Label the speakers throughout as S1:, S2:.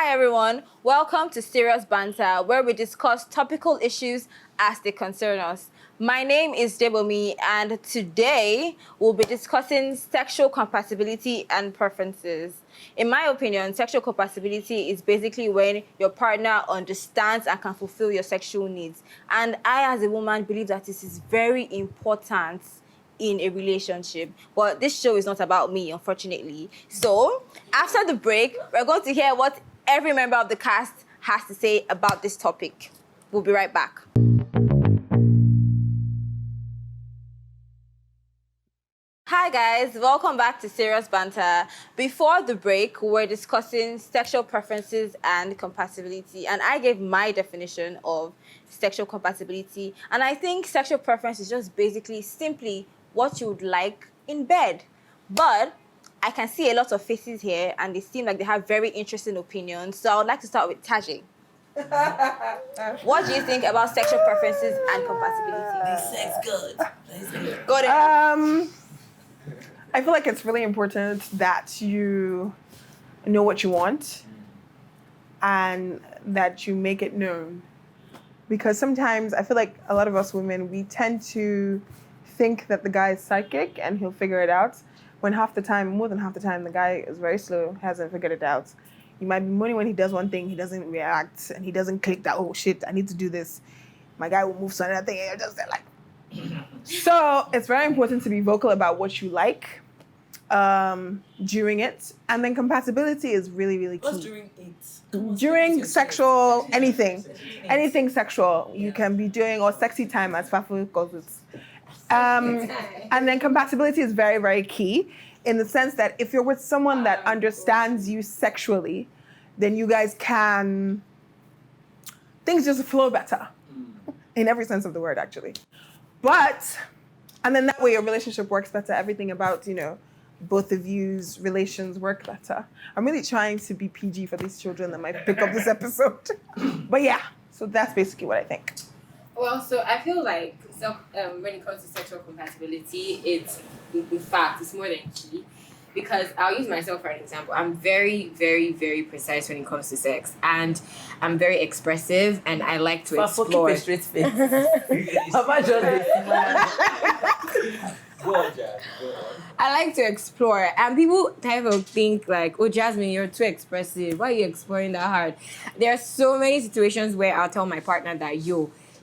S1: Everyone, welcome to Serious Banter, where we discuss topical issues as they concern us. My name is Debomi, and today we'll be discussing sexual compatibility and preferences. In my opinion, sexual compatibility is basically when your partner understands and can fulfill your sexual needs. And I, as a woman, believe that this is very important in a relationship. But this show is not about me, unfortunately. So, after the break, we're going to hear what every member of the cast has to say about this topic. We'll be right back. Hi guys, welcome back to Serious Banter. Before the break, we were discussing sexual preferences and compatibility, and I gave my definition of sexual compatibility. And I think sexual preference is just basically simply what you would like in bed. But I can see a lot of faces here, and they seem like they have very interesting opinions. So I would like to start with Taji. What do you think about sexual preferences and compatibility?
S2: Sex good.
S1: Go ahead.
S3: I feel like it's really important that you know what you want and that you make it known. Because sometimes I feel like a lot of us women, we tend to think that the guy is psychic and he'll figure it out. When more than half the time, the guy is very slow, hasn't figured it out. You might be moaning when he does one thing, he doesn't react, and he doesn't click that, oh shit, I need to do this. My guy will move to another thing, and you're just there like... So it's very important to be vocal about what you like during it. And then compatibility is really, really key.
S2: What's during it?
S3: During sexual, anything sexual you can be doing, or sexy time as Fafu calls it. And then compatibility is very, very key in the sense that if you're with someone that understands you sexually, then you guys can, things just flow better in every sense of the word, actually. And then that way your relationship works better. Everything about, both of you's relations work better. I'm really trying to be PG for these children that might pick up this episode. But yeah, so that's basically what I think.
S4: Well, so I feel like when it comes to sexual compatibility, it's more than key. Because I'll use myself for an example. I'm very, very, very precise when it comes to sex. And I'm very expressive and I like to explore.
S2: Keep a straight face. Papa just Go on, Jazz. Go on.
S4: I like to explore. And people type of think like, oh, Jasmine, you're too expressive. Why are you exploring that hard? There are so many situations where I'll tell my partner that,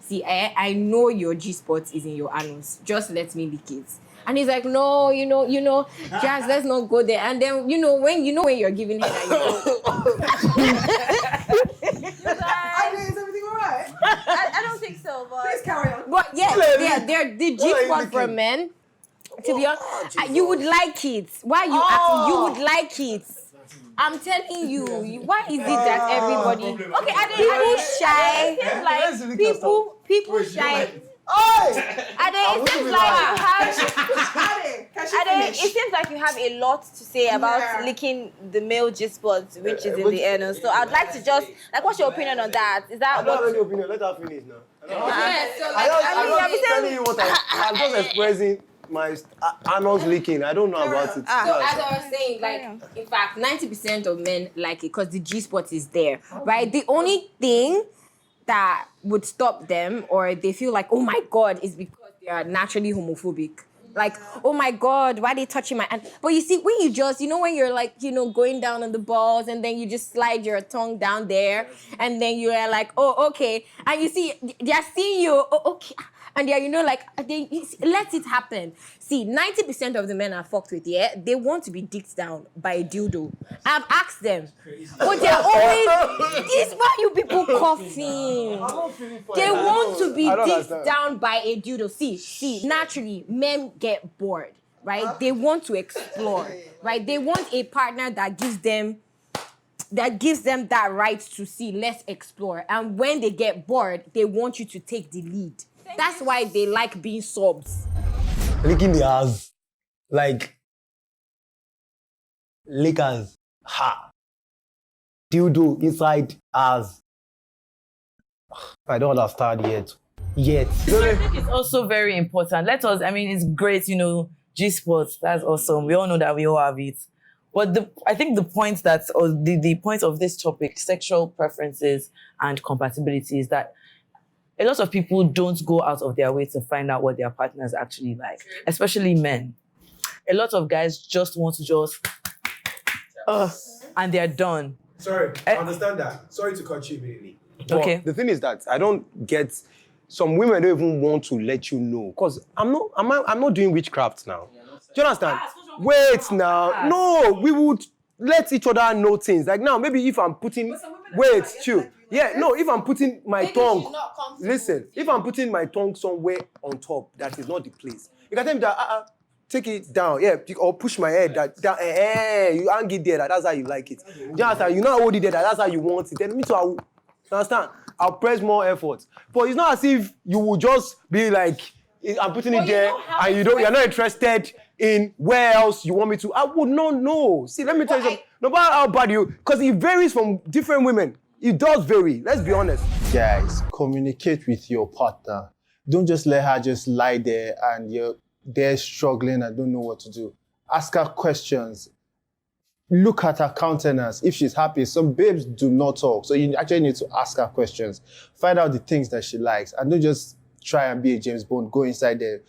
S4: see, I know your G-spot is in your anus. Just let me lick it. And he's like, no, Jazz, let's not go there. And then, when you're giving head,
S3: Is everything all right?
S1: I don't think so, but...
S3: Please carry on.
S4: But yeah, they're the G-spot for men. To be honest, you would like it. Why are you asking? You would like it. I'm telling you, why is it that everybody... Okay, people shy. People shy.
S1: It seems like you have a lot to say about licking the male G-spot, which is in the anus. So I'd like to just, what's your opinion on that? Is that
S5: I don't have any opinion. Let her finish now. I'm just expressing my anus leaking. I don't know about it.
S4: So as I was saying, in fact, 90% of men like it because the G-spot is there, right? The only thing that would stop them or they feel like, oh my God, is because they are naturally homophobic. Like, oh my God, why are they touching my hand? But you see, when you just, when you're like, going down on the balls and then you just slide your tongue down there and then you are like, oh, okay. And you see, they're seeing you, oh, okay. And they're, like, let it happen. See, 90% of the men I fucked with, they want to be dicked down by a dildo. I've asked them. But they're always, this why you people coughing. They want to be dicked down by a dildo. See, naturally, men get bored, right? They want to explore, right? They want a partner that gives them that right to see, let's explore. And when they get bored, they want you to take the lead. That's why they like being subs.
S5: Licking the ass. Like, lickers. Ha. Dildo inside ass. I don't understand yet.
S2: So I think it's also very important. It's great, G-Sports, that's awesome. We all know that we all have it. But I think the point the point of this topic, sexual preferences and compatibility, is that a lot of people don't go out of their way to find out what their partners actually like, especially men. A lot of guys just want to and they're done.
S5: Sorry, I understand that. Sorry to cut you immediately.
S2: Okay.
S5: But the thing is that I don't get. Some women don't even want to let you know, because I'm not doing witchcraft now. Do you understand? Wait now. No, we would let each other know things. Like now, maybe if I'm putting chill. Yeah, no, if I'm putting my tongue, listen, if I'm putting my tongue somewhere on top, that is not the place. You can tell me that, take it down, or push my head down, you hang it there, that's how you like it. You understand? You not hold it there, that's how you want it. Then me too, I will, understand? I'll press more effort. But it's not as if you will just be like, I'm putting it there, and you're not interested in where else you want me to. I would not know. See, let me tell you something. No matter how bad because it varies from different women. It does vary. Let's be honest.
S6: Guys, communicate with your partner. Don't just let her just lie there and you're there struggling and don't know what to do. Ask her questions. Look at her countenance. If she's happy, some babes do not talk. So you actually need to ask her questions. Find out the things that she likes. And don't just try and be a James Bond. Go inside there,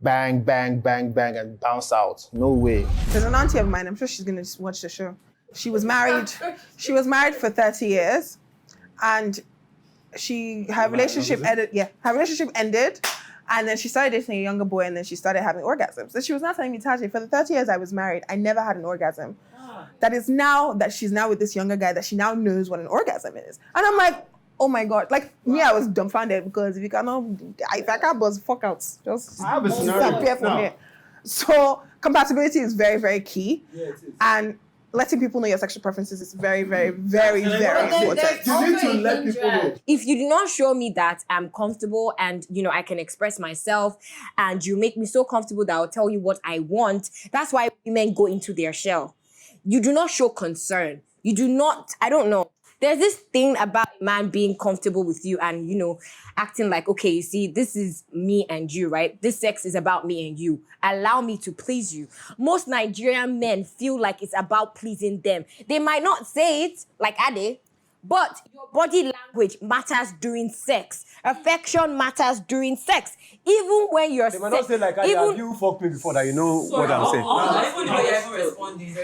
S6: bang, bang, bang, bang, and bounce out. No way.
S3: There's an auntie of mine, I'm sure she's going to watch the show. She was married for 30 years, and her relationship ended, and then she started dating a younger boy, and then she started having orgasms. So she was not telling me, Taji, for the 30 years I was married, I never had an orgasm. That is now that she's now with this younger guy, that she now knows what an orgasm is. And I'm like, oh my God. Like, me, I was dumbfounded, because if I can't buzz, fuck out. Just disappear from here. So compatibility is very, very key. Yeah, it is. And letting people know your sexual preferences is very, very, very, very important.
S6: You need to let people know.
S4: If you do not show me that I'm comfortable and, I can express myself, and you make me so comfortable that I'll tell you what I want, that's why women go into their shell. You do not show concern. You do not, I don't know. There's this thing about a man being comfortable with you and, acting like, okay, you see, this is me and you, right? This sex is about me and you. Allow me to please you. Most Nigerian men feel like it's about pleasing them. They might not say it like Ade, but your body language matters during sex. Affection matters during sex. Even when you're
S5: They might not say like, have you fucked me before that you know what I'm saying?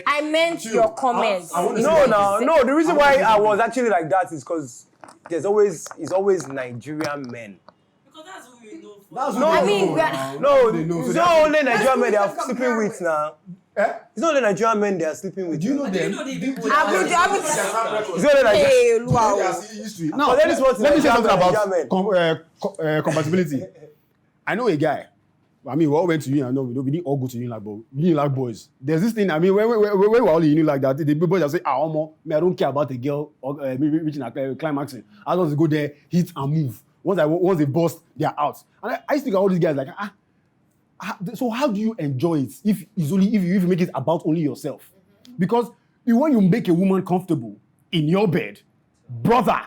S4: I meant your comments.
S5: No. The reason why I was actually like that is because it's always Nigerian men.
S2: Because that's who we know.
S5: It's not only Nigerian men they are sleeping with now. It's not only Nigerian men they are sleeping with.
S6: Do you know them?
S5: It's not only Nigerian.
S6: Now, let me say something about compatibility. I know a guy. We all went to uni. I know we didn't all go to uni, but we didn't like boys. There's this thing. When we were all in uni like that, the boys just say, I don't care about a girl or reaching a climaxing. I just want to go there, hit and move. Once they bust, they are out. And I used to think all these guys like, so how do you enjoy it if you make it about only yourself? Because when you make a woman comfortable in your bed, brother,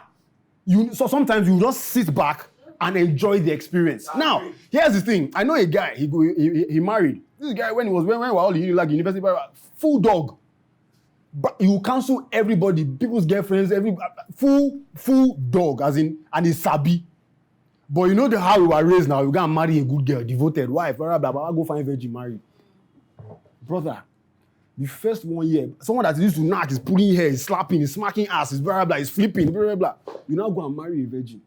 S6: so sometimes you just sit back and enjoy the experience. Now, here's the thing. I know a guy, he married. This guy, when we were all in university, full dog. But he will cancel everybody, people's girlfriends, full dog, as in, and he's sabi. But you know how we were raised now. You go and marry a good girl, devoted wife, blah, blah, blah, go find virgin, marry. Brother, the first 1 year, someone that used to knock is pulling hair, is slapping, is smacking ass, is blah, blah, is flipping, blah, blah, blah. You now go and marry a virgin.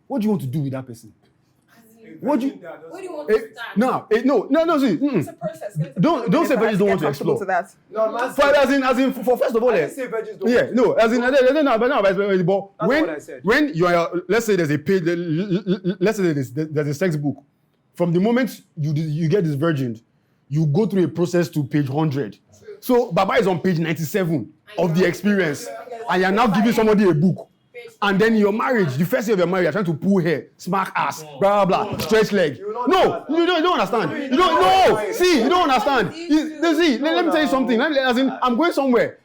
S6: What do you want to do with that person? What do you want to start? No, see.
S3: It's a process.
S6: Don't say virgins don't want to explore.
S3: To that.
S5: No, man.
S6: As in, for first of all,
S5: I didn't say virgins don't.
S6: yeah, no, as in, but
S5: what I said.
S6: when you are, let's say there's a page, let's say there's a sex book. From the moment you get this virgin, you go through a process to page 100. So Baba is on page 97 of the experience, and you're now giving somebody a book. And then your marriage, the first year of your marriage, you're trying to pull hair, smack ass, blah, blah, blah, stretch leg. No, you don't understand. You don't understand. Let me tell you something. As in, I'm going somewhere.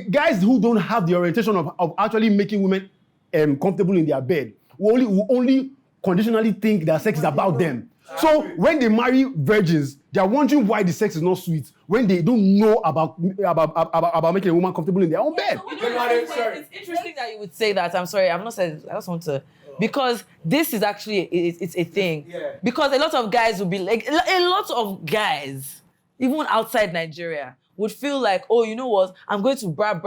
S6: Guys who don't have the orientation of actually making women comfortable in their bed will only conditionally think that sex is about them. So when they marry virgins, they are wondering why the sex is not sweet when they don't know about making a woman comfortable in their own bed.
S2: It's interesting that you would say that. I'm sorry, I've not said. I just want to, because this is actually it's a thing. Yeah. Because a lot of guys will be like, a lot of guys, even outside Nigeria, would feel like, oh, you know what? I'm going to brab.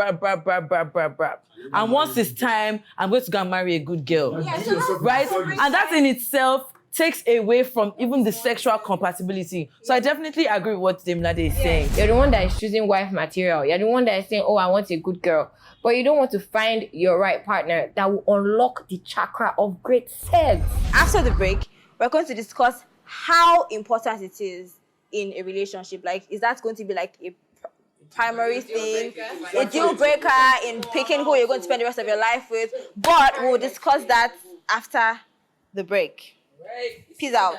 S2: And once it's time, I'm going to go and marry a good girl. Yeah, right? And that in itself takes away from even the sexual compatibility. So I definitely agree with what Demilade is saying.
S4: You're the one that is choosing wife material. You're the one that is saying, oh, I want a good girl. But you don't want to find your right partner that will unlock the chakra of great sex.
S1: After the break, we're going to discuss how important it is in a relationship. Like, is that going to be like a primary thing, a deal breaker in picking who you're going to spend the rest of your life with? But we'll discuss that after the break. Peace out.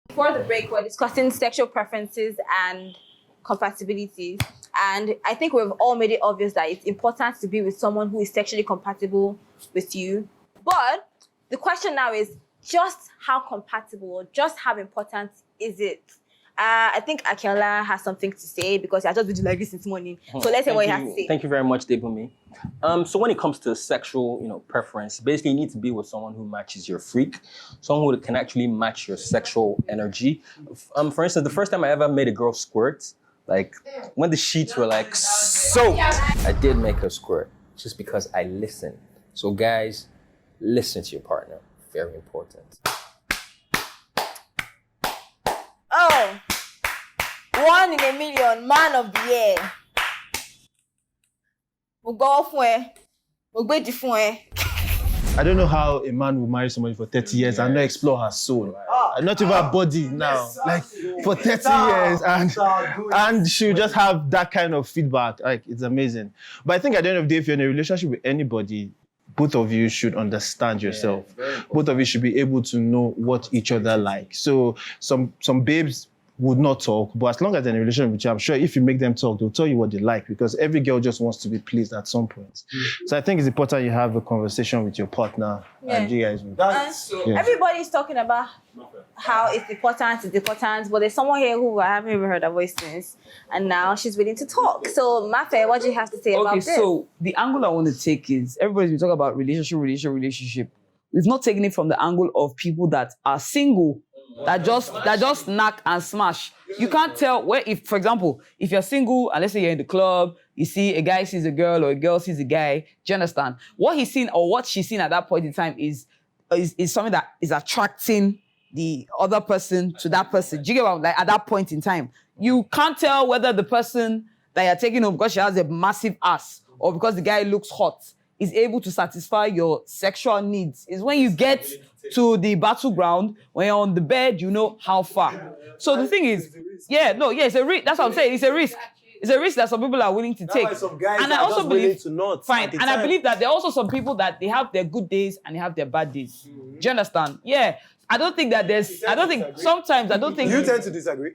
S1: Before the break, we're discussing sexual preferences and compatibility. And I think we've all made it obvious that it's important to be with someone who is sexually compatible with you. But the question now is, just how compatible, just how important is it? I think Akela has something to say because I just been doing like this morning. So let's hear what he has to say.
S7: Thank you very much, Debumi. So when it comes to sexual, preference, basically you need to be with someone who matches your freak, someone who can actually match your sexual energy. For instance, the first time I ever made a girl squirt, like when the sheets were like soaked, I did make her squirt just because I listened. So guys, listen to your partner. Very important.
S1: Oh, 1 in a million, man of the year. We'll go off where? We'll go different.
S8: I don't know how a man will marry somebody for 30 years and not explore her soul. Not even her body now. Like for 30 years and she'll just have that kind of feedback. Like it's amazing. But I think at the end of the day, if you're in a relationship with anybody, both of you should understand yourself. Both of you should be able to know what each other like. So some babes would not talk, but as long as they're in a relationship with you, I'm sure if you make them talk, they'll tell you what they like because every girl just wants to be pleased at some point. So I think it's important you have a conversation with your partner and you guys will.
S1: Everybody's talking about how it's important, but there's someone here who I haven't even heard her voice since, and now she's willing to talk. So Mafe, what do you have to say about this?
S9: Okay, so the angle I want to take is everybody's been talking about relationship. We've not taken it from the angle of people that are single, that just knock and smash. You can't tell where, if, for example, if you're single and let's say you're in the club, you see a guy sees a girl or a girl sees a guy, do you understand? What he's seen or what she's seen at that point in time is something that is attracting the other person to that person. Do you get what I'm like at that point in time? You can't tell whether the person that you're taking home because she has a massive ass or because the guy looks hot is able to satisfy your sexual needs. It's when you get to the battleground, when you're on the bed, you know how far. So the thing is, it's a risk. That's what I'm saying. It's a risk. It's a risk that some people are willing to take. And I also believe, and I believe that there are also some people that they have their good days and they have their bad days. Do you understand? Yeah. I don't think sometimes
S5: You tend to disagree?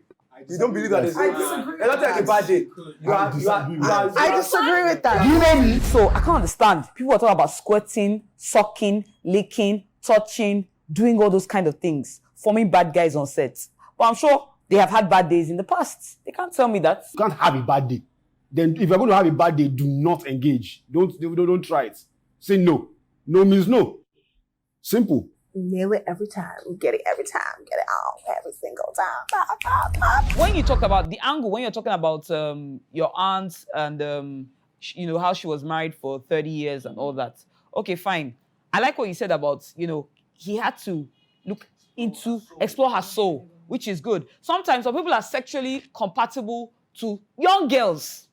S5: You don't believe that it's not like a bad day.
S3: I disagree with that.
S9: You know me? So I can't understand. People are talking about squirting, sucking, licking, touching, doing all those kind of things, forming bad guys on set. But I'm sure they have had bad days in the past. They can't tell me that.
S6: You can't have a bad day. then if you're going to have a bad day, do not engage. Don't try it. Say no. No means no. Simple.
S3: Nail it every time. We get it every time. Get it all every single time.
S9: When you talk about the angle, when you're talking about your aunt and how she was married for 30 years and all that. Okay, fine. I like what you said about, he had to explore her soul, which is good. Sometimes some people are sexually compatible to young girls.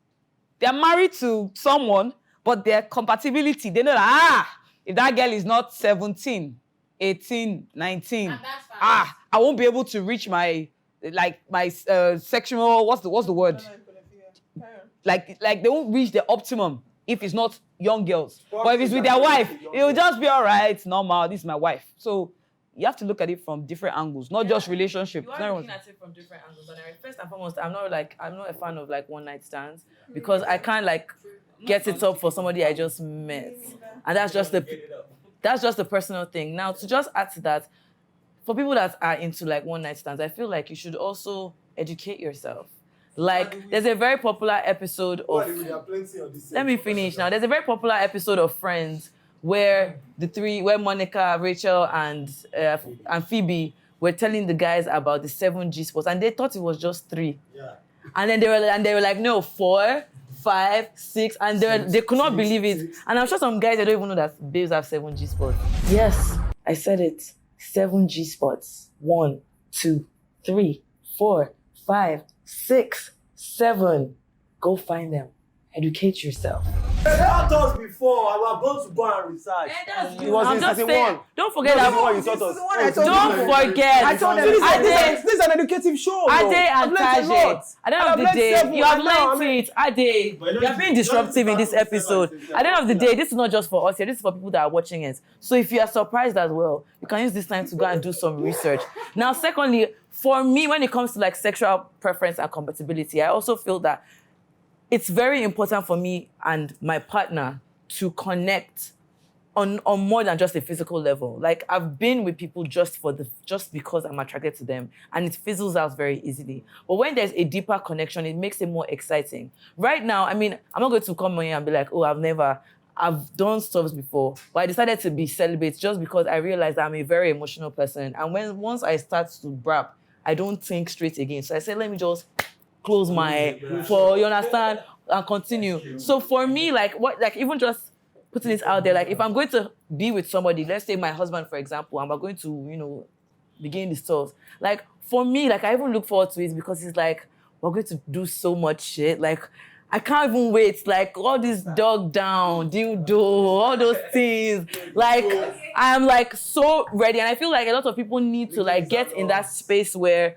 S9: They're married to someone, but their compatibility, they know that, if that girl is not 17, 18, 19, I won't be able to reach my sexual, what's the word? Like they won't reach the optimum if it's not young girls. But if it's with their wife, it will just be all right, normal, this is my wife. So you have to look at it from different angles, not just relationship.
S2: You are looking at it from different angles. And first and foremost, I'm not a fan of one night stands because I can't get it up for somebody I just met. And that's just the personal thing. Now, to just add to that, for people that are into one night stands, I feel like you should also educate yourself. There's a very popular episode of... Let me finish now. There's a very popular episode of Friends where where Monica, Rachel, and Phoebe were telling the guys about the 7 G spots, and they thought it was just 3. Yeah. And then they were like, no, 4, 5, 6, and they could not believe it. And I'm sure some guys, they don't even know that babes have 7 G spots. Yes, I said it. 7 G spots. 1, 2, 3, 4, 5, 6, 7. Go find them. Educate yourself.
S5: They taught us before. I was about to go and research. It was in season 1.
S2: Don't forget that.
S5: What you taught us.
S2: Don't forget.
S5: I told them this is an educative show.
S2: Ade and Taje. At the end of the day, you have learned it. Ade, you are being disruptive in this episode. At the end of the day, this is not just for us here. This is for people that are watching it. So if you are surprised as well, you can use this time to go and do some research. Now, secondly, for me, when it comes to sexual preference and compatibility, I also feel that it's very important for me and my partner to connect on more than just a physical level. I've been with people just because I'm attracted to them, and it fizzles out very easily. But when there's a deeper connection, it makes it more exciting. Right now, I'm not going to come here and be like, oh, I've done stuff before, but I decided to be celibate just because I realized that I'm a very emotional person. And once I start to brap, I don't think straight again. So I said, let me just close my you understand, and continue. So for me, even just putting it out there, if I'm going to be with somebody, let's say my husband, for example, and we're going to, begin the stuff. For me, I even look forward to it because it's we're going to do so much shit. I can't even wait. All this dog down, dildo, all those things. I'm so ready. And I feel a lot of people need to get in that space where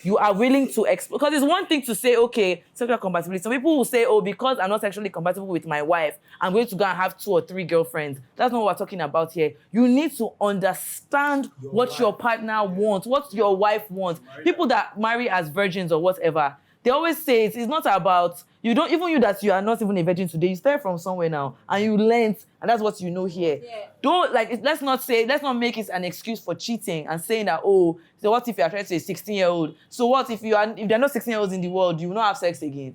S2: you are willing to explore. Because it's one thing to say, okay, sexual compatibility. Some people will say, oh, because I'm not sexually compatible with my wife, I'm going to go and have 2 or 3 girlfriends. That's not what we're talking about here. You need to understand what your partner wants, what your wife wants. People that marry as virgins or whatever, they always say it's not about, you that you are not even a virgin today, you started from somewhere now, and you learned, and that's what you know here. Yeah. Let's not make it an excuse for cheating and saying that, oh, so what if you're attracted to a 16-year-old? So what if there are no 16-year-olds in the world, you will not have sex again?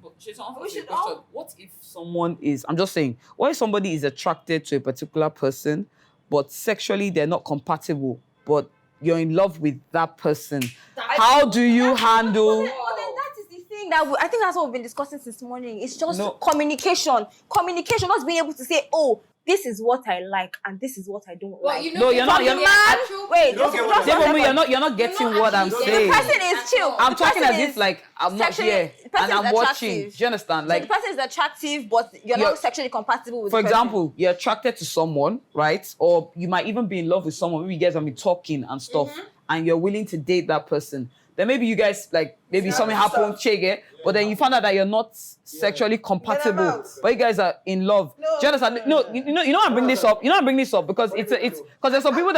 S9: What if someone is, I'm just saying, what if somebody is attracted to a particular person, but sexually they're not compatible, but you're in love with that person? How do you handle...
S1: I think that's what we've been discussing since morning. It's just communication. Communication, not being able to say, oh, this is what I like and this is what I don't like.
S4: You're not
S9: getting what I'm saying.
S1: The person is chill.
S9: I'm talking as if I'm not here and I'm watching. Do you understand?
S1: So the person is attractive, but you're not sexually compatible with.
S9: For example, you're attracted to someone, right? Or you might even be in love with someone. Maybe you guys have been talking and stuff, and you're willing to date that person. Then maybe you guys maybe something happened, but then you found out that you're not sexually compatible, but you guys are in love. Do you understand? No, you know I bring this up. You know I bring this up because it's because there's some people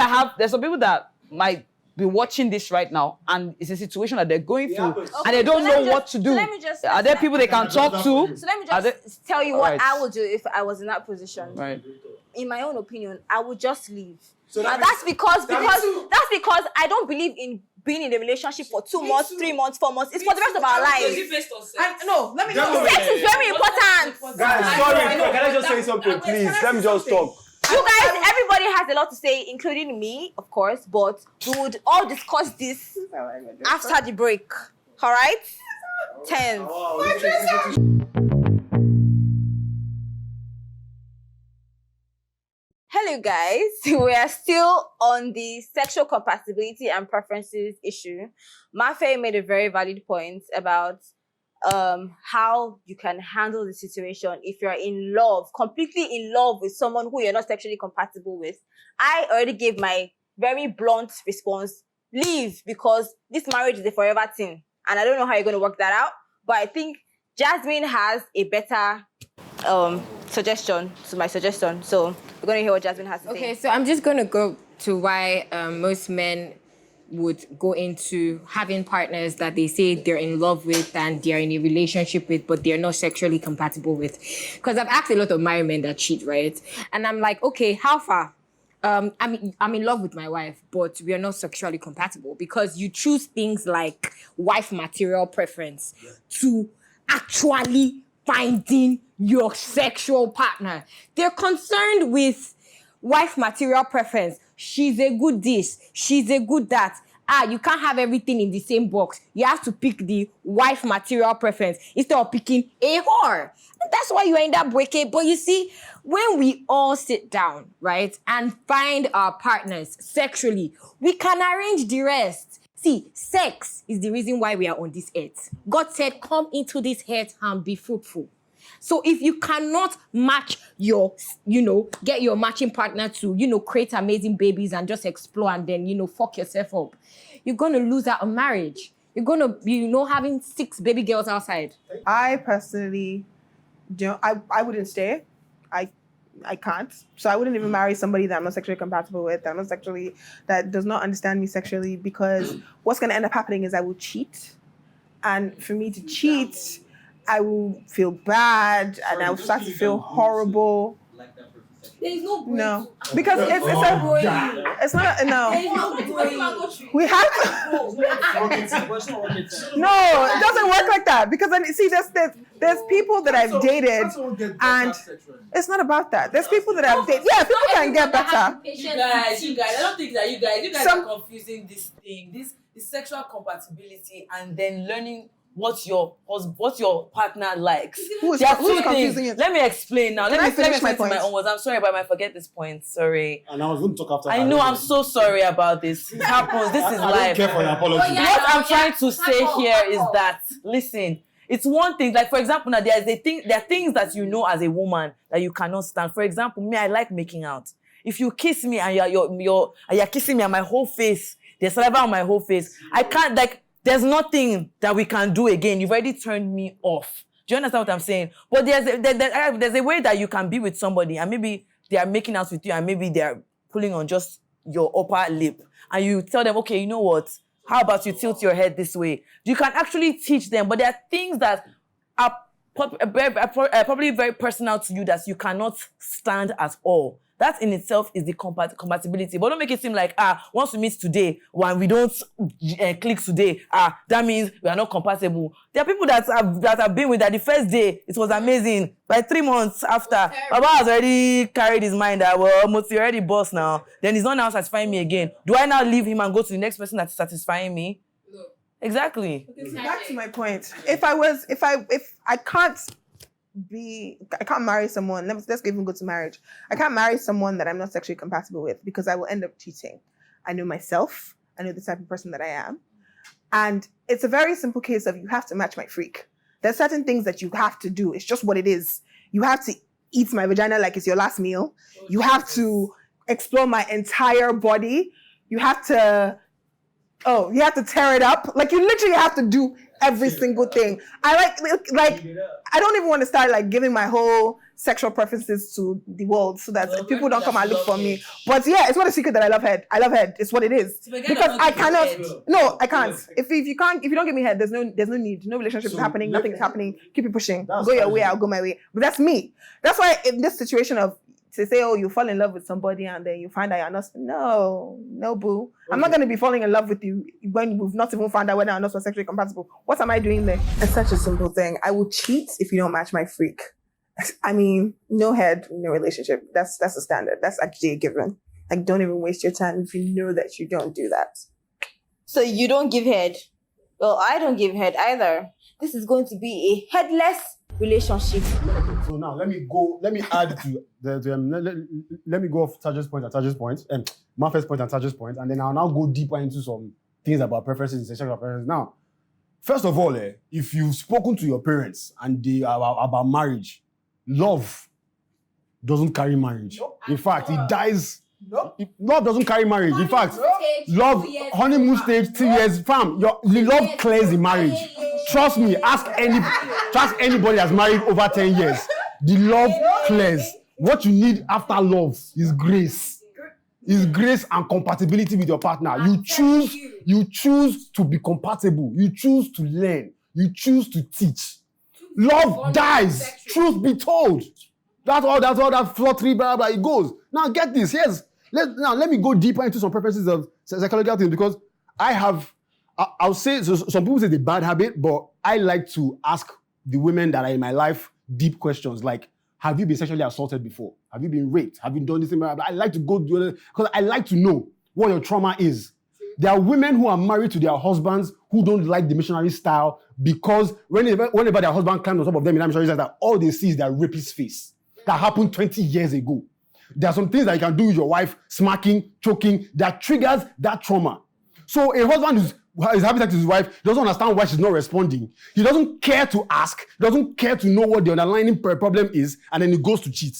S9: that might be watching this right now, and it's a situation that they're going through, and they don't know what to do. Are there people they can talk to?
S1: So let me just tell you what I would do if I was in that position.
S9: Right.
S1: In my own opinion, I would just leave. So that's because I don't believe in being in a relationship for 2 months, 3 months, 4 months. It's for the rest of our lives.
S3: No, let me know.
S1: Sex is very important.
S5: Guys, sorry, can I just say something, please? Let me just talk.
S1: You guys, everybody has a lot to say, including me, of course, but we would all discuss this after the break. All right? 10. Hello, guys. We are still on the sexual compatibility and preferences issue. Mafe made a very valid point about how you can handle the situation if you're in love, completely in love with someone who you're not sexually compatible with. I already gave my very blunt response: leave, because this marriage is a forever thing, and I don't know how you're going to work that out. But I think Jasmine has a better suggestion to my suggestion, so we're going to hear what Jasmine has to say.
S4: Okay, so I'm just going to go to why most men would go into having partners that they say they're in love with and they're in a relationship with, but they're not sexually compatible with. Because I've asked a lot of married men that cheat, right? And I'm like, okay, how far? I'm in love with my wife, but we are not sexually compatible, because you choose things like wife material preference to actually finding your sexual partner. They're concerned with wife material preference. She's a good this, she's a good that. You can't have everything in the same box. You have to pick the wife material preference instead of picking a whore. And that's why you end up breaking. But you see, when we all sit down, right, and find our partners sexually, we can arrange the rest. See, sex is the reason why we are on this earth. God said, come into this earth and be fruitful. So if you cannot match your, get your matching partner to, create amazing babies and just explore and then, fuck yourself up, you're going to lose out on marriage. You're going to be, having 6 baby girls outside.
S3: I personally don't. I wouldn't stay. I can't. So I wouldn't even marry somebody that I'm not sexually compatible with, that does not understand me sexually, because what's going to end up happening is I will cheat. And for me to cheat, I will feel bad and I will start to feel horrible.
S4: There's no break.
S3: No, because it's not a no. We have to. No, it doesn't work like that, because then see, there's people that I've dated, and it's not about that. There's people that I've dated. Yeah, people can get better.
S2: You guys, I don't think that you guys are confusing this thing. This sexual compatibility and then learning what your partner likes.
S3: Who's confusing it?
S2: Let me explain now. Let me
S3: finish my
S2: my own words. I'm sorry, but I might forget this point. Sorry.
S6: And I was going to talk after.
S2: I know. I'm so sorry about this. It happens. This is
S6: I
S2: life.
S6: don't care for your apology.
S2: What I'm trying to say here is that, listen, it's one thing. Like, for example, now there are things that you know as a woman that you cannot stand. For example, me, I like making out. If you kiss me and you're kissing me on my whole face, there's saliva on my whole face, I can't, like, there's nothing that we can do again. You've already turned me off. Do you understand what I'm saying? But there's a way that you can be with somebody and maybe they are making out with you and maybe they are pulling on just your upper lip. And you tell them, okay, you know what? How about you tilt your head this way? You can actually teach them, but there are things that are probably very personal to you that you cannot stand at all. That in itself is the compatibility. But don't make it seem like, once we meet today, when we don't click today, that means we are not compatible. There are people that have been with that the first day, it was amazing. By 3 months after, Baba has already carried his mind that, well, almost you're already boss now. Then he's not now satisfying me again. Do I now leave him and go to the next person that's satisfying me? No. Exactly.
S3: Back to my point. If I can't marry someone. Let's even go to marriage. I can't marry someone that I'm not sexually compatible with, because I will end up cheating. I know myself. I know the type of person that I am. And it's a very simple case of you have to match my freak. There's certain things that you have to do. It's just what it is. You have to eat my vagina like it's your last meal. You have to explore my entire body. You have to tear it up. Like, you literally have to do every single thing. I I don't even want to start like giving my whole sexual preferences to the world so that people don't come and look for me. But yeah, it's not a secret that I love head. I love head. It's what it is. Because I cannot. No, I can't. If you don't give me head, there's no need. No relationship is happening. Nothing is happening. Keep it pushing. Go your way. I'll go my way. But that's me. That's why in this situation of to say, oh, you fall in love with somebody and then you find out you're not. No, boo. Okay. I'm not going to be falling in love with you when we've not even found out whether or not we're sexually compatible. What am I doing there? It's such a simple thing. I will cheat if you don't match my freak. I mean, no head, no relationship. That's a standard. That's actually a given. Like, don't even waste your time if you know that you don't do that.
S1: So you don't give head. Well, I don't give head either. This is going to be a headless relationship.
S6: So now let me add to let me go off Taj's point and Taj's point, and Mafe's point and Taj's point, and then I'll now go deeper into some things about preferences and sexual preferences. Now, first of all, if you've spoken to your parents and they are about marriage, love doesn't carry marriage. In fact, it dies. Love doesn't carry marriage. In fact, love, honeymoon stage, 2 years, fam, the love clears the marriage. Trust me, ask anybody that's married over 10 years. The love clears. What you need after love is grace. Is grace and compatibility with your partner. You choose to be compatible. You choose to learn. You choose to teach. Love dies. Truth be told. That's all that fluttery, blah, blah, it goes. Now get this. Yes. Let me go deeper into some preferences of psychological things, because I'll say, so some people say it's a bad habit, but I like to ask the women that are in my life deep questions like, have you been sexually assaulted before? Have you been raped? Have you done this? I like to go because I like to know what your trauma is. There are women who are married to their husbands who don't like the missionary style because whenever their husband climbs on top of them in that missionary style, all they see is their rapist face. That happened 20 years ago. There are some things that you can do with your wife, smacking, choking, that triggers that trauma. So a husband is having sex with his wife, doesn't understand why she's not responding. He doesn't care to ask, doesn't care to know what the underlying problem is, and then he goes to cheat.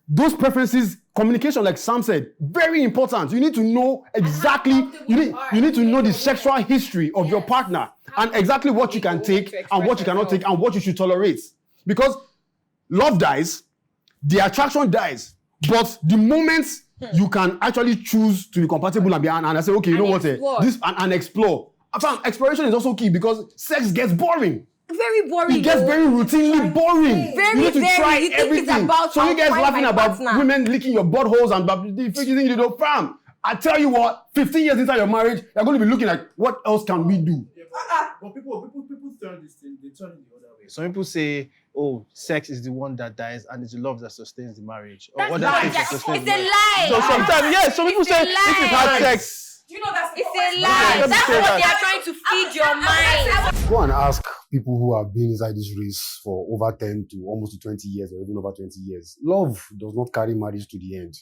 S6: Those preferences, communication, like Sam said, very important. You need to know exactly, you need to know the sexual history of your partner and exactly what you can take and what you cannot take and what you should tolerate. Because love dies, the attraction dies, but the moment you can actually choose to be compatible and I say, okay, you know what, this and explore. I found exploration is also key because sex gets boring.
S4: Very boring.
S6: It gets very routinely boring.
S4: Very,
S6: you need to try
S4: you think
S6: everything.
S4: It's about
S6: so you guys laughing about
S4: partner.
S6: women licking your buttholes and the freaking thing you do, fam. I tell you what, 15 years into your marriage, you're going to be looking like, what else can we do?
S8: But people turn this thing, they turn it the other way. Some people say, oh, sex is the one that dies and it's the love that sustains the marriage. Or other things that sustain the marriage.
S4: It's a lie.
S8: So sometimes, yes, some people say if you've had sex.
S4: Do you know that's it's a lie. That's what they are trying to feed your mind.
S6: Go and ask people who have been inside this race for over 10 to almost 20 years or even over 20 years. Love does not carry marriage to the end.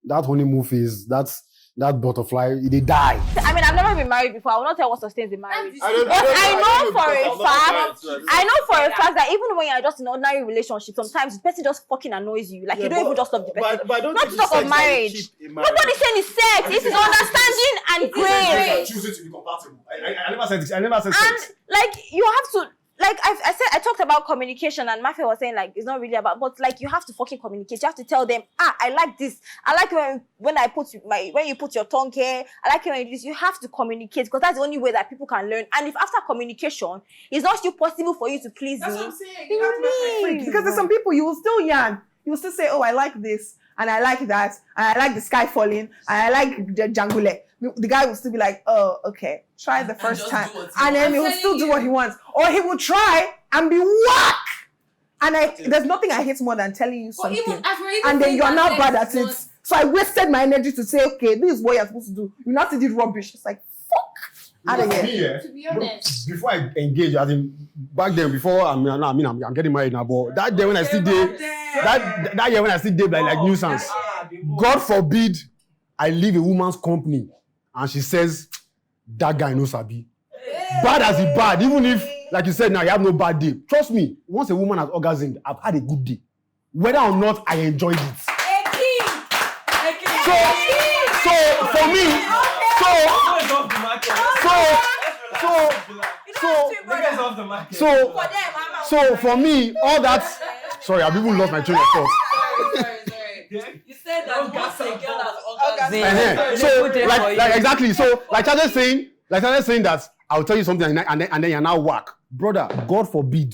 S6: That honeymoon phase, that butterfly, they die.
S1: I mean, I've never been married before. I will not tell what sustains the marriage. But I know for a fact that even when you're just in an ordinary relationship, sometimes the person just fucking annoys you. Like, you don't even just love the person.
S8: But
S1: not to talk of marriage. Nobody's saying it's sex. This is understanding and grace.
S6: Choosing to be compatible. I never said this. I never said sex.
S1: And, like, you have to... Like I talked about communication, and Mafia was saying like it's not really about, but like you have to fucking communicate. You have to tell them, I like this. I like when you put your tongue here. I like it when you do this. You have to communicate because that's the only way that people can learn. And if after communication, it's not still possible for you to please me,
S3: what I'm saying. Because there's some people you will still yarn. You will still say, oh, I like this and I like that and I like the sky falling and I like the jangule. The guy will still be like, oh, okay, try the first time. And then he will still do what he wants. Or he will try and be whack. And there's nothing I hate more than telling you something. And then you're not bad at it. So I wasted my energy to say, okay, this is what you're supposed to do. You not to do rubbish. It's like, fuck. Out of here.
S10: To be honest.
S6: Before I engage, I think back then, before I'm getting married now, but that day when I still did, that year when I still did like nuisance, God forbid I leave a woman's company and she says, that guy knows Sabi. Bad as he bad, even if, like you said, now you have no bad day. Trust me, once a woman has orgasmed, I've had a good day. Whether or not I enjoyed it. So for me, so for me, all that. Sorry, I've even lost my train of thought.
S2: You said that once a girl has orgasm.
S6: So like exactly. So like I was saying that I'll tell you something and then you're now whack, brother. God forbid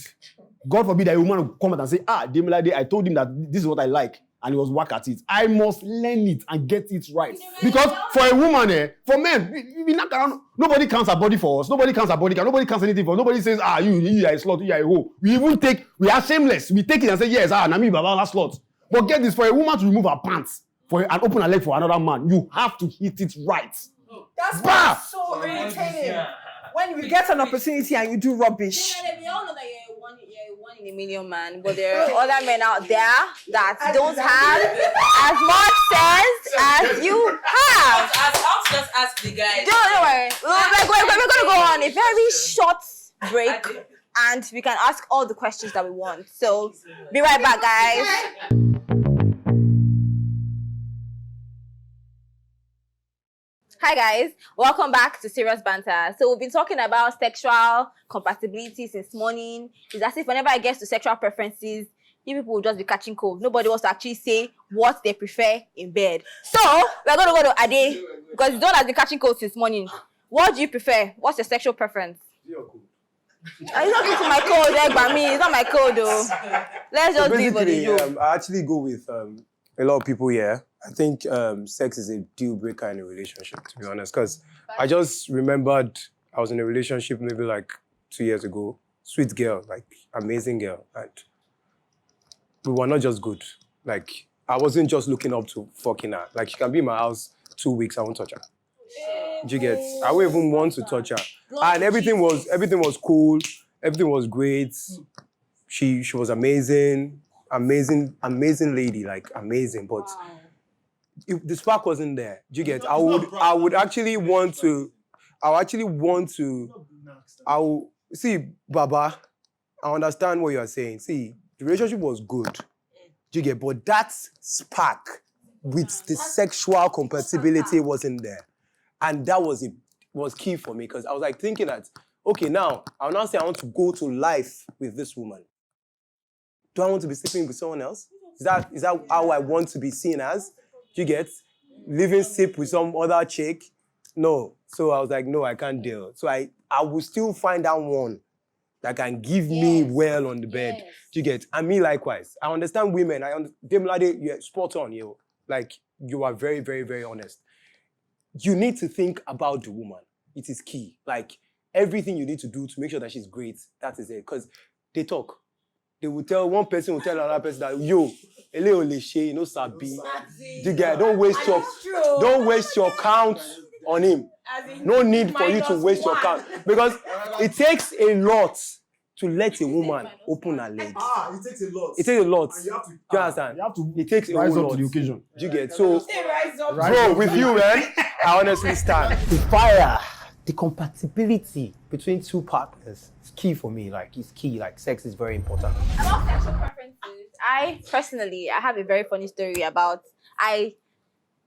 S6: God forbid that a woman will come out and say, Demilade, I told him that this is what I like, and he was whack at it. I must learn it and get it right. Because for a woman, for men, we knock around, nobody counts our body for us, nobody counts our body count, nobody counts anything for us, nobody says, you are a slut, you are a hoe. We are shameless, we take it and say, yes, Nami Baba, last slut. But get this, for a woman to remove her pants and open her leg for another man, you have to hit it right.
S3: That's so irritating. When you get an opportunity and you do rubbish.
S1: We all know that you're a one in a million man, but there are other men out there that don't have as much sense as you have.
S2: I'll just ask the guy.
S1: Don't worry. We're going to go on a very short break and we can ask all the questions that we want. So be right back, guys. Hi guys, welcome back to Serious Banter. So we've been talking about sexual compatibility since morning. It's as if whenever I get to sexual preferences, you people will just be catching cold. Nobody wants to actually say what they prefer in bed. So we're going to go to Ade because Don has been catching cold since morning. What do you prefer? What's your sexual preference? It's not good for my cold, by me. It's not my cold though. Let's just do it for the show.
S5: I actually go with a lot of people here. I think sex is a deal breaker in a relationship, to be honest. Because I just remembered I was in a relationship maybe like 2 years ago. Sweet girl, like amazing girl. And we were not just good. Like, I wasn't just looking up to fucking her. Like, she can be in my house 2 weeks, I won't touch her. Do you get? I won't even want to touch her. And everything was cool. Everything was great. She was amazing. Amazing lady, like amazing. But if the spark wasn't there, do you get? I would actually want to see, Baba, I understand what you are saying. See, the relationship was good. Do you get? But that spark with the sexual compatibility wasn't there. And that was key for me because I was like thinking that, okay, now I'll now say I want to go to life with this woman. Do I want to be sleeping with someone else? Is that how I want to be seen as? Do you get? Living sip with some other chick? No. So I was like, no, I can't deal. So I will still find that one that can give me well on the bed. Yes. Do you get? And me likewise. I understand women. Demilade, you're spot on, yo. Like, you are very, very, very honest. You need to think about the woman. It is key. Like, everything you need to do to make sure that she's great, that is it. Because they talk. They will tell, one person will tell another person that, yo, ele oleshe, you know, sabi. The guy, don't waste your count on him. No need for you to waste your count. Because it takes a lot to let a woman open her legs.
S6: It takes a lot.
S5: It takes a lot.
S6: And you have to,
S5: Do you understand?
S6: You have to
S5: it takes
S6: rise
S5: a
S6: up
S5: lot.
S6: to the occasion.
S5: Do you get? So, bro, with you, man, I honestly stand. The fire, the compatibility between two partners is key for me. Like, it's key. Like, sex is very important.
S1: About sexual preferences, I have a very funny story about, I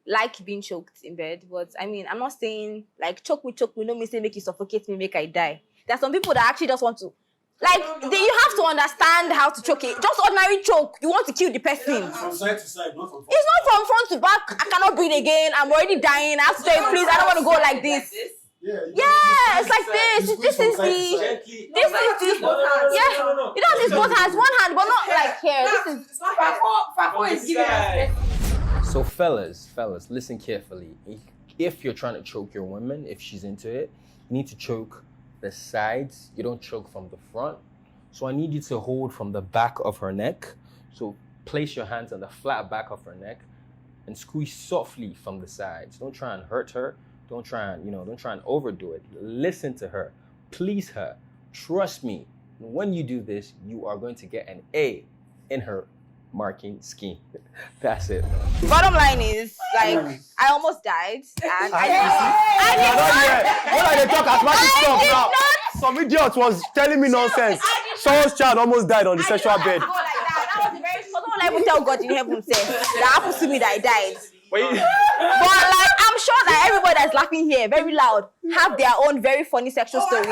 S1: like being choked in bed, but I mean, I'm not saying, like, choke me, no me say make you suffocate me, make I die. There are some people that actually just want to, like, you have to understand how to choke it. Just ordinary choke. You want to kill the person.
S6: From side to side, not from front.
S1: It's not from front to back. I cannot breathe again. I'm already dying. I have to tell you, please, I don't want to go like this. Yeah, it's like this. This is the. Yeah. You don't use both hands. One hand, but not like here. This is.
S4: Fafo is giving us.
S7: So fellas, listen carefully. If you're trying to choke your woman, if she's into it, you need to choke the sides. You don't choke from the front. So I need you to hold from the back of her neck. So place your hands on the flat back of her neck and squeeze softly from the sides. Don't try and hurt her. Don't try and overdo it. Listen to her. Please her. Trust me. When you do this, you are going to get an A in her marking scheme. That's it.
S1: Bottom line is, like, I almost died. And I
S5: When I talk asthmatic stuff now, some idiot was telling me nonsense. Someone's child almost died on the sexual bed.
S1: Go like that. That was very. Someone even tell God in heaven say that happened to me that I died. But like, I'm sure that everybody that's laughing here, very loud, have their own very funny sexual stories.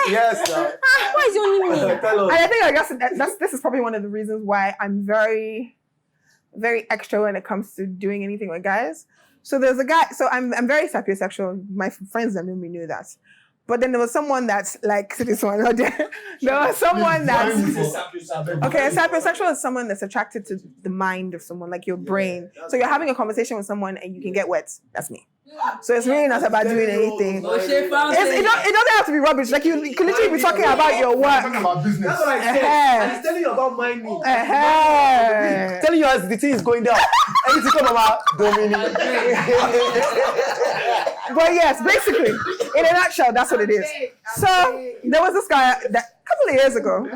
S5: Yes, sir.
S1: Why is it only me?
S3: And I think, I guess this is probably one of the reasons why I'm very, very extra when it comes to doing anything with guys. So there's a guy. So I'm very sapiosexual. My friends that know me know that. But then there was someone that's like this one. There was someone that's okay. Sapiosexual is someone that's attracted to the mind of someone, like your brain. So you're having a conversation with someone and you can get wet. That's me. So it's really not about doing anything. It doesn't have to be rubbish. Like you can literally be talking about your work.
S6: Talking about business.
S5: That's what I said. And he's telling you about mining. Telling you as the thing is going down. And it's come about Dominic.
S3: But yes, basically, in a nutshell, that's what it is. So there was this guy that a couple of years ago.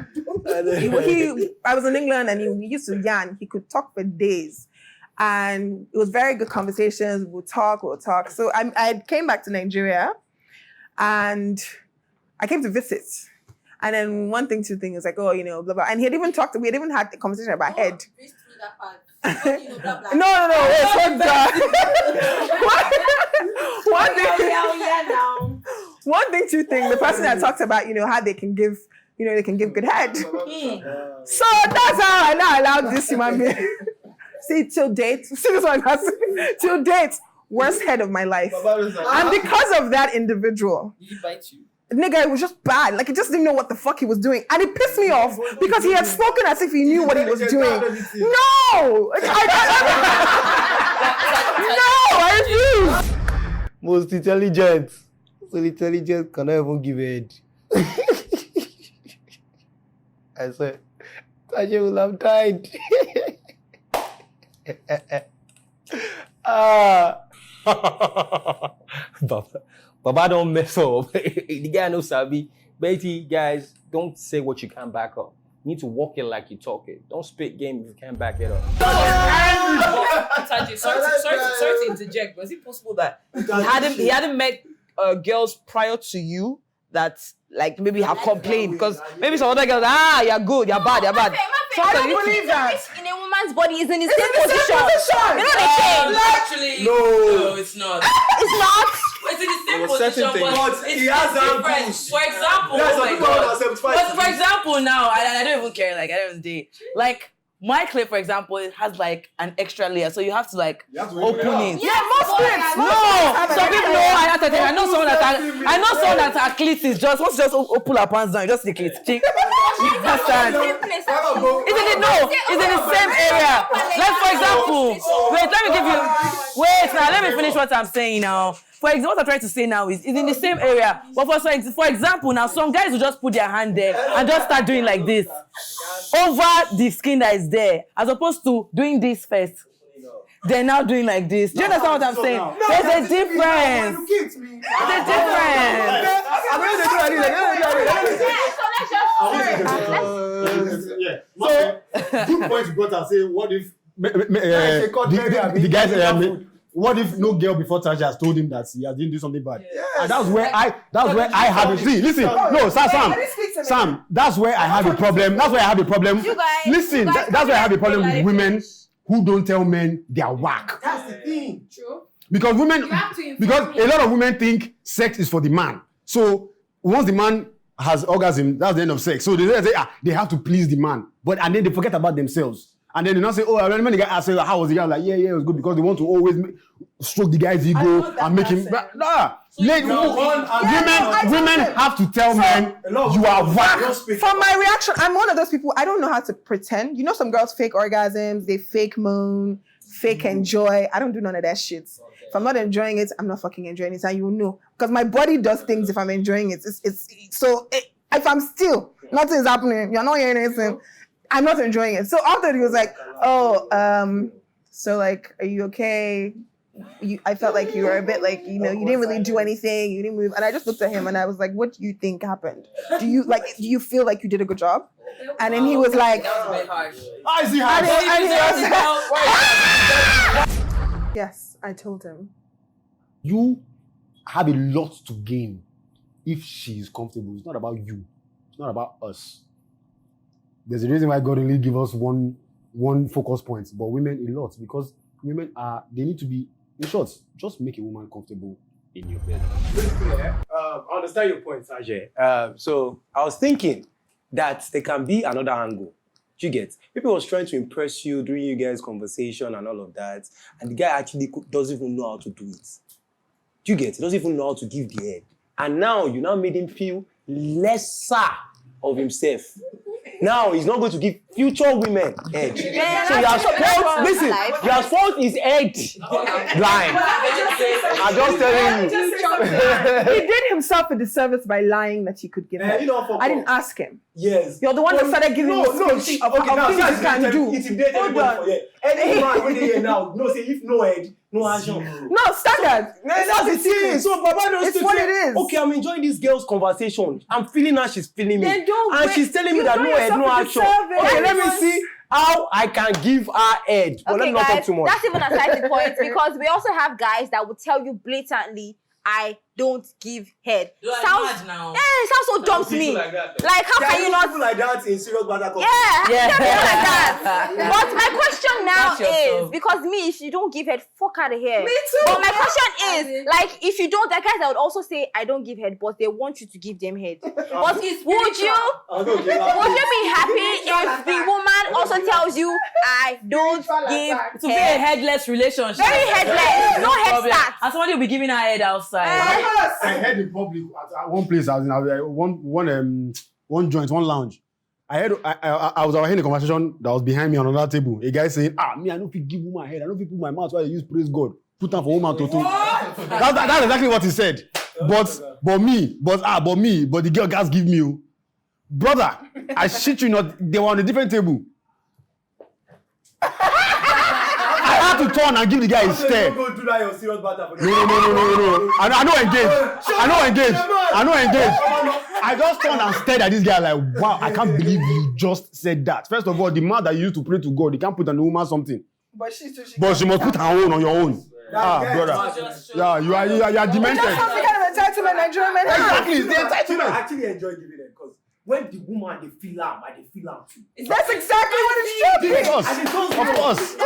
S3: I was in England and he used to yarn. He could talk for days. And it was very good conversations. We'll talk. So I came back to Nigeria and I came to visit. And then one thing, two things, like, oh, blah, blah. And we had even had a conversation about head. No, it's not that. One thing, two things. The person that talked about, how they can give, good head. So that's how I now allowed this human being. See, till date, till date, worst head of my life. And because of that individual,
S9: Did he bite you?
S3: nigga, it was just bad. Like, he just didn't know what the fuck he was doing. And it pissed me off because he had spoken as if he knew what he was doing. No! I refuse.
S5: Most intelligent. So intelligent cannot even give head. I said, Taje will have died. Baba don't mess up. The guy knows Sabi. Betty, guys, don't say what you can't back up. You need to walk it like you talk it. Don't spit game if you can't back it up.
S9: Taji, sorry to interject, but is it possible that he hadn't met girls prior to you that like maybe have complained? Because maybe some other girls, you're good, you're bad.
S3: I don't believe that.
S1: In a woman's body is in the same position. You know they change.
S9: Actually, no, it's not.
S1: It's not.
S9: It's in the same
S8: There was certain
S9: position,
S8: things.
S9: but
S5: He
S9: it's
S5: has
S9: different.
S5: angles.
S9: For example,
S5: Guys,
S9: oh
S5: some
S9: my
S5: people
S9: God.
S5: are 75
S9: But for example, now I don't even care. Like I don't do like my clip, for example, it has like an extra layer, so you have to like open it.
S3: Yeah, most clips.
S9: No, some people know. I know someone that her clit is just wants to just pull her pants down. You just see the clit. Cheek. Understand? Isn't it? No, it's in the same area. Like for example, wait, let me finish what I'm saying now. For example, what I'm trying to say now is in the same area. But for example, now some guys will just put their hand there and just start doing like this over the skin that is there, as opposed to doing this first. They're now doing like this. Do you understand what I'm saying? There's a difference. There's a difference.
S6: So, good point you brought up. Say, what if the guys? What if no girl before Tasha has told him that he has didn't do something bad? Yes. And that's where I have it. See, listen, no, Sam, that's where I have a problem. That's where I have a problem. Listen, that's where I have a problem with women who don't tell men they are whack.
S5: That's the thing.
S4: True.
S6: Because a lot of women think sex is for the man. So once the man has orgasm, that's the end of sex. So they say they have to please the man, and then they forget about themselves. And then they not say, oh, I remember the guy asked, how was the guy? Like, yeah, it was good, because they want to always stroke the guy's ego and make him. Women have to tell men you are whack.
S3: From my reaction, I'm one of those people. I don't know how to pretend. You know, some girls fake orgasms, they fake moan, fake enjoy. I don't do none of that shit. If I'm not enjoying it, I'm not fucking enjoying it, and you will know, because my body does things if I'm enjoying it. If I'm still, nothing is happening. You're not hearing anything. I'm not enjoying it. So after he was like, so like, are you okay? I felt like you were a bit like, you didn't really do anything. You didn't move. And I just looked at him and I was like, what do you think happened? Do you feel like you did a good job? And then he was like, yes, I told him.
S6: You have a lot to gain if she is comfortable. It's not about you. It's not about us. There's a reason why God only give us one focus point, but women a lot, because women they need to be, in short, just make a woman comfortable in your bed.
S5: I understand your point, Sajay. So I was thinking that there can be another angle. You get? People was trying to impress you during you guys' conversation and all of that, and the guy actually doesn't even know how to do it. You get? He doesn't even know how to give the head. and now you now made him feel lesser of himself. Now he's not going to give future women head. So he has spoiled. Listen, he has spoiled his head blind. I'm just telling you.
S3: He did himself a disservice by lying that he could give head. I didn't ask him.
S5: Yes.
S3: You're the one that started giving me speech of things you can do. Hold on.
S5: Any man when they hear now, no say if no head, no action.
S3: No, standard.
S5: That's the thing. So Baba knows
S3: It's what it is.
S5: Okay, I'm enjoying this girl's conversation. I'm feeling her, she's feeling me.
S3: Then don't
S5: And
S3: wait.
S5: she's telling me
S3: You
S5: that
S3: do
S5: no head, no
S3: yourself a
S5: action.
S3: disservice.
S5: Okay, let me
S3: Yes.
S5: see how I can give her head. But let
S1: Okay,
S5: me not talk
S1: guys,
S5: too much.
S1: that's even aside the point because we also have guys that will tell you blatantly, I don't give head. Sounds
S2: now.
S1: Yeah, it sounds so dumb to me. Like, how can you not?
S5: people like that in serious banter?
S1: Yeah, people like that. But my question now
S2: That's yourself.
S1: is because me, if you don't give head, fuck out of here.
S3: Me too.
S1: But my question is, like, if you don't, the guys that would also say, I don't give head, but they want you to give them head. But would you? Would you be happy if the woman also tells you, I don't give
S2: To be a
S1: head?
S2: headless relationship.
S1: Very headless. No head
S2: Problem.
S1: start.
S2: And somebody will be giving her head outside.
S6: I heard in public at one place. I was in one joint, one lounge. I was having a conversation that was behind me on another table. A guy saying, me, I don't feel give woman head. I don't feel put my mouth while I use praise God. Put down for woman to do. That's exactly what he said. But the girl guys give me, brother. I shit you not. They were on a different table. I had to turn and give the guy a stare.
S5: Go do that your serious banter.
S6: No. I know engage. I just turned and stared at this guy like, wow, I can't believe you just said that. First of all, the man that you used to pray to God, he can't put on the woman something.
S3: But
S6: But she must put her own on your own. Brother. Yeah, you are demented.
S3: That's not the kind of entitlement Nigerian men have.
S6: Exactly, it's the
S5: I
S6: entitlement.
S5: actually enjoy giving it because when the woman they feel am, they feel am too.
S3: That's exactly what it should be.
S6: Of course.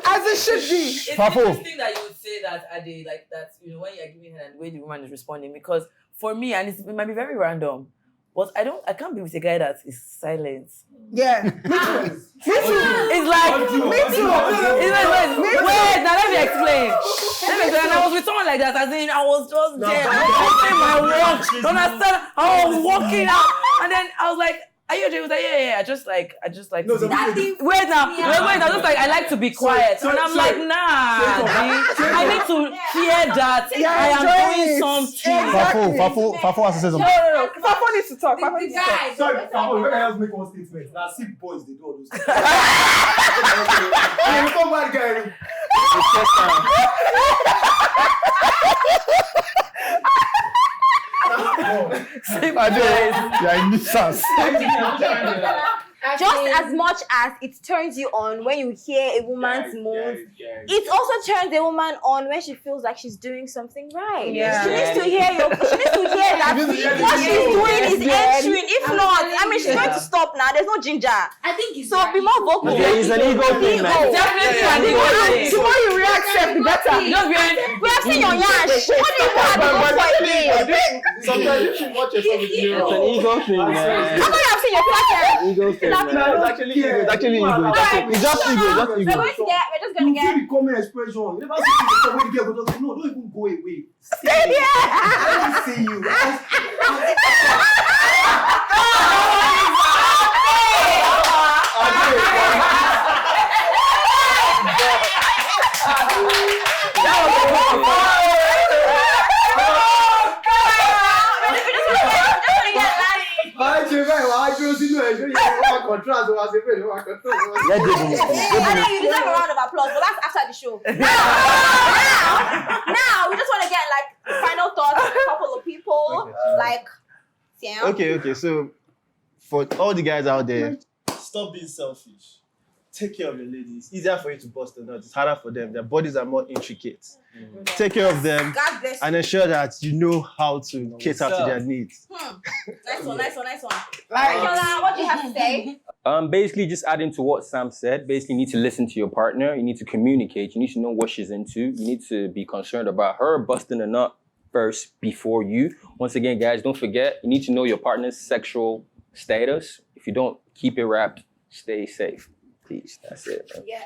S3: As it should be.
S2: It's
S6: Fafo.
S2: interesting that you would say that at the like that, when you're giving her and the way the woman is responding, because for me, and it might be very random, but I can't be with a guy that is silent.
S3: Yeah. Me too.
S2: It's like
S3: Me too.
S2: wait, now let me explain. And I was with someone like that, as in I was just there, I was doing my work. You understand? I was walking out, and then I was like, are you okay? He was like, yeah. I just like.
S5: No,
S2: wait now. I just like I like to be quiet, and I'm like, nah. I need to hear that I am doing something.
S6: Fafo has to say something.
S3: No. Papa needs to talk. Papa needs to talk.
S5: Sorry, let me just make one statement. Now, see boys, they do all those things. You come back, guy.
S1: Just as much as it turns you on when you hear a woman's moans, it also turns a woman on when she feels like she's doing something right.
S3: Yeah.
S1: She needs to hear that what she's doing is entering. If not, I mean, she's going to stop now. There's no ginger.
S4: I think
S1: So be more vocal.
S5: Okay, it's an ego thing, man.
S2: Definitely an ego thing.
S3: The more you react, the better.
S2: Just behind.
S1: We have seen your yash. What do you want to go for again?
S8: Sometimes you should watch yourself in the mirror.
S7: It's an ego thing, man.
S1: How come you have seen your pattern?
S7: Ego thing,
S8: No,
S7: man.
S8: it's actually ego. It's actually ego. It's just ego.
S1: We're just going to get.
S5: The common expression. You never see the when the girl goes, no, don't even go away.
S1: Stay there.
S5: Let me see you.
S1: And then you deserve a round of applause, but that's after the show. Now, we just want to get like final thoughts from a couple of people. Like, Sam.
S8: Okay. So, for all the guys out there,
S10: Stop being selfish. Take care of your ladies. Easier for you to bust a nut. It's harder for them. Their bodies are more intricate. Take care of them
S1: God bless you.
S10: and ensure that you know how to cater to their needs.
S1: Nice one. Nicola, what do you have to say?
S7: Basically, just adding to what Sam said, basically, you need to listen to your partner. You need to communicate. You need to know what she's into. You need to be concerned about her busting a nut first before you. Once again, guys, don't forget, you need to know your partner's sexual status. If you don't, keep it wrapped. Stay safe. Peace. That's it. Man.
S1: Yeah.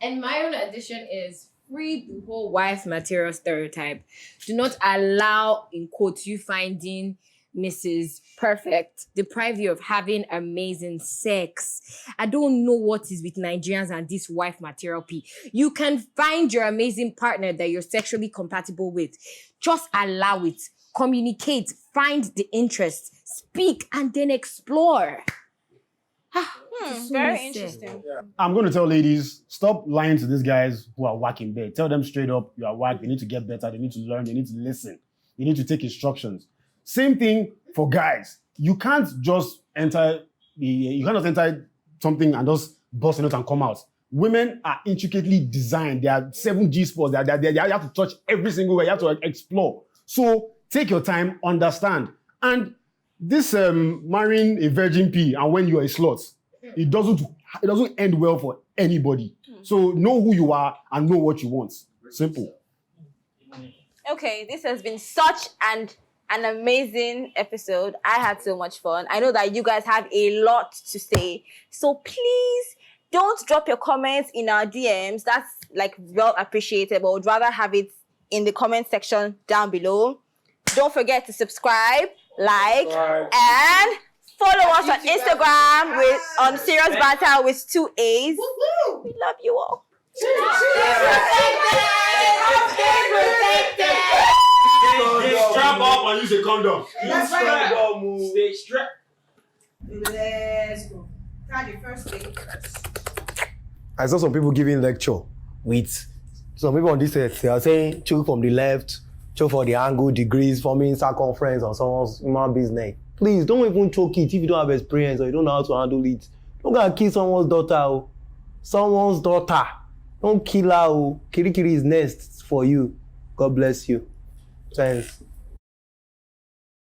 S4: And my own addition is free the whole wife material stereotype. Do not allow, in quotes, you finding Mrs. Perfect deprive you of having amazing sex. I don't know what is with Nigerians and this wife material P. You can find your amazing partner that you're sexually compatible with. Just allow it. Communicate. Find the interest. Speak and then explore.
S1: Very interesting.
S6: I'm going to tell ladies, stop lying to these guys who are whack in bed. Tell them straight up, you are whack. They need to get better. They need to learn. They need to listen. They need to take instructions. Same thing for guys. You can't just enter something and just bust a nut and come out. Women are intricately designed. There are 7G spots. You have to touch every single way. You have to explore. So take your time, understand. And this marrying a virgin P and when you're a slut, it doesn't end well for anybody. So know who you are and know what you want. Simple.
S1: Okay, this has been such an amazing episode. I had so much fun. I know that you guys have a lot to say. So please don't drop your comments in our DMs. That's like well appreciated, but would rather have it in the comment section down below. Don't forget to subscribe, like, and follow us on Instagram on Serious Banter with 2 A's. We love you all.
S6: Strap up and use a condom.
S10: Stay strapped.
S4: Let's go. Try the first thing.
S5: I saw some people giving lecture with some people on this set. They are saying choke from the left, choke for the angle, degrees, forming circumference on someone's human business. Please don't even choke it if you don't have experience or you don't know how to handle it. Don't go and kill someone's daughter. Someone's daughter. Don't kill her. Kirikiri is next for you. God bless you. Thanks.